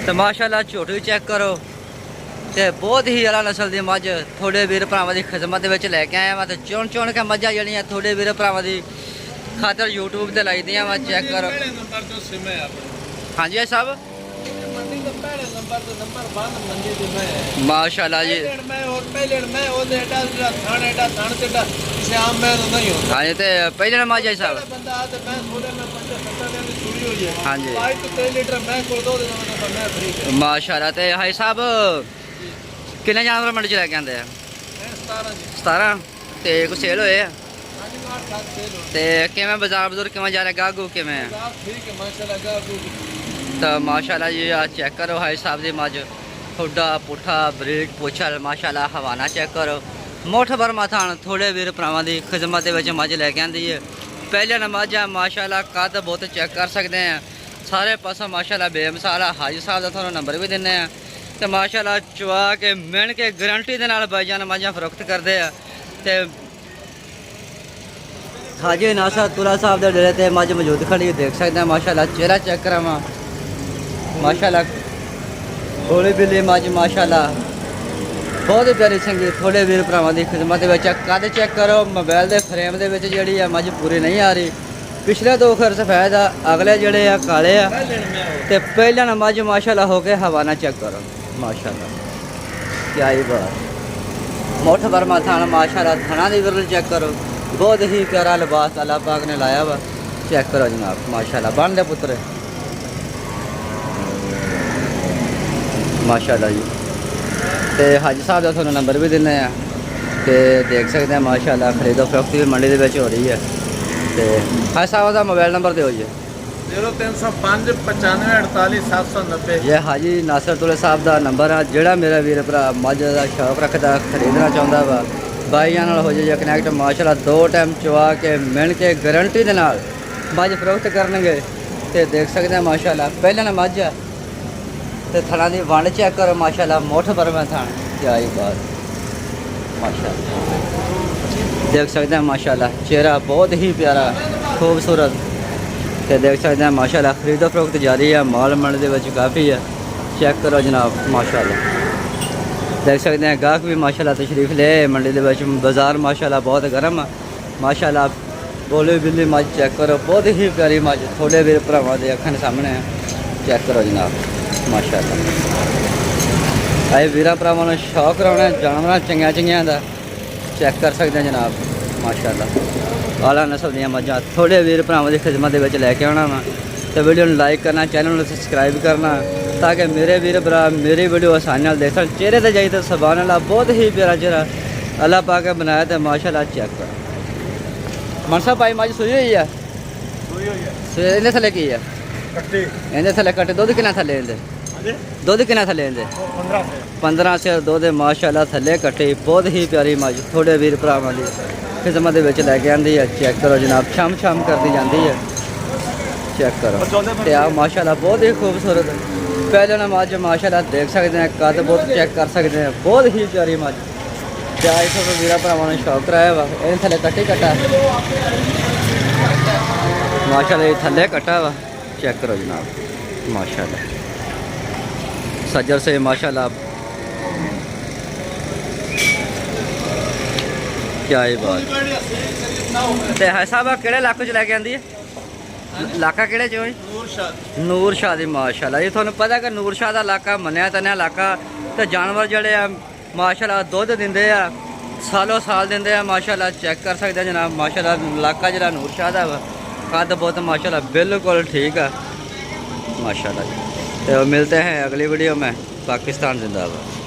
तो माशाल्लाह झोट भी चेक करो तो बहुत ही अला नस्ल की मझ थोड़े वीर भरावां की खिदमत लैके आया वा। तो चुन चुन के मझां जड़ियाँ थोड़े वीर भरावां की खातर यूट्यूब से लाई दियाँ वा। चेक करो। हाँ जी साहब माशाल्लाह जी। हाँ जी तो पहले नंबर जी साहब। हाँ जी माशाल्लाह तो हाई साहब किन्ने जानवर मंडी च लैके आंदे हैं? 17 तो कुछ सेल होए ते किवें बाजार बजूर किवें जा रहा गाहू किवें? तो माशाल्लाह जी चेक करो हाई साहब की मझ ठोडा पुठा ब्रीड पुछल माशाल्लाह हवाना चेक करो। मुठ बरमा थान थोड़े वीर भरावां की खिदमत मझ लैके आंदी है। पहले नमाज है माशाल्लाह कद बहुत चेक कर सकते हैं सारे पासों माशाल्लाह बेमिसाल हाजी साहब का थोड़ा नंबर भी दिने हैं। तो माशाल्लाह चुआ के मिण के गारंटी के नाल भाईजान मझां फरोख्त करते हैं। तो हाजी नासर तुला साहब के डेरे ते मझ मौजूद खड़ी देख सकते हैं। माशाल्लाह चेहरा चेक करावा माशाल्लाह गोली बिल्ली मझ माशाल्लाह बहुत ही प्यारी संगी थोड़े वीर भरावां की खिदमत कद चेक करो। मोबाइल के फ्रेम के जी मझ पूरी नहीं आ रही। पिछले 2 खर सफेद आ अगले जड़े आ काले आ। तो पहले न मझ माशाल्लाह हो के हवाना चेक करो माशाल्लाह क्या ही बात। मुठ बरमा थान माशाल्लाह थाना की विरल चेक करो। बहुत ही प्यारा लिबास अल्लाह पाक ने लाया वा। चेक करो जनाब माशाल्लाह बन दे पुत्र माशाल्लाह जी। तो हाजी साहब का थोड़ा नंबर भी दिने हैं। तो देख सकते हैं माशाल्लाह खरीदो फरोख्त भी मंडी के हो रही है। तो हाजी साहब का मोबाइल नंबर दो जी 0305 95 48 790। ये हाजी नासर तुले साहब का नंबर है। जोड़ा मेरा वीर भरा मझ का शौक रखता खरीदना चाहता वा भाईया हो जाए कनैक्ट माशाल्लाह 2 टाइम चुआ के मिण के गारंटी के नाल मझ फरोख्त करनगे। तो देख सकते हैं माशाल्लाह पहले न मझ है। तो थना की वंड चेक करो माशाल्लाह मुठ बरमा थान क्या ही बात माशाल्लाह देख सकते हैं माशाल्लाह चेहरा बहुत ही प्यारा खूबसूरत। तो देख सकते हैं माशाल्लाह खरीदो फरोख्त जारी है माल मंडी के काफ़ी है। चेक करो जनाब माशाल्लाह देख सकते हैं गाहक भी माशाल्लाह तशरीफ ले मंडी के बाजार माशाल्लाह बहुत गर्म है माशाल्लाह। बोली बिल्ली मझ चेक करो बहुत ही प्यारी मझ थोड़े वीर भरावां दे अखां सामने है। चेक करो जनाब माशाल्लाह अरे वीर भरावां नूं शौक रौना जानवर चंगिया चंगिया का चेक कर सकते हैं जनाब माशाल्लाह। आला नस्ल दी मझां थोड़े वीर भरावां की खिदमत लैके आना वा। तो वीडियो लाइक करना चैनल में सबसक्राइब करना ताकि मेरे वीर भरा मेरी वीडियो आसानी नाल देख सकन। चेहरे तो जाइए तो सुभान अल्लाह बहुत ही प्यारा चेहरा अल्लाह पाक ने बनाया। तो माशाल्लाह चेक करो मनसा भाई मझ सुई हुई है इन्हें थले की है इन्हें थले कट्टे दुध कितना थले इन्हें दुध कितना थले इन्हें 15 से दुध माशाल्लाह थले कट्टे बहुत ही प्यारी मझ थोड़े वीर भरावां की खिदमत लैके आंदी है। चेक करो जनाब छम छम करती जाती है। चेक करो तो आप माशाल्लाह बहुत ही खूबसूरत पहले न मझ माशाल्लाह देख सकते हैं कद बहुत चेक कर सकते हैं बहुत ही प्यारी मझ। क्या इस वीर भरावां ने शौक कराया वा इन थले कट्टी कट्टा माशाल्लाह ये थले कट्टा वा। चेक करो जनाब माशाल्लाह सज्जर से माशाल्लाह क्या ही बात। तो है साहब किहड़े इलाके च लैके आंदी है इलाका किहड़े चो नूर शाह दी माशाल्लाह जी। तुहानूं पता कि नूर शाह का इलाका मन्निया तन्निया इलाका। तो जानवर जड़े आ माशाल्लाह दुध दिंदे आ सालों साल दिंदे आ माशाल्लाह। चेक कर सकते हैं जनाब माशाल्लाह इलाका जरा नूर शाह का कद बहुत माशाल्लाह बिल्कुल ठीक है माशाल्लाह। तो मिलते हैं अगली वीडियो में। पाकिस्तान जिंदाबाद।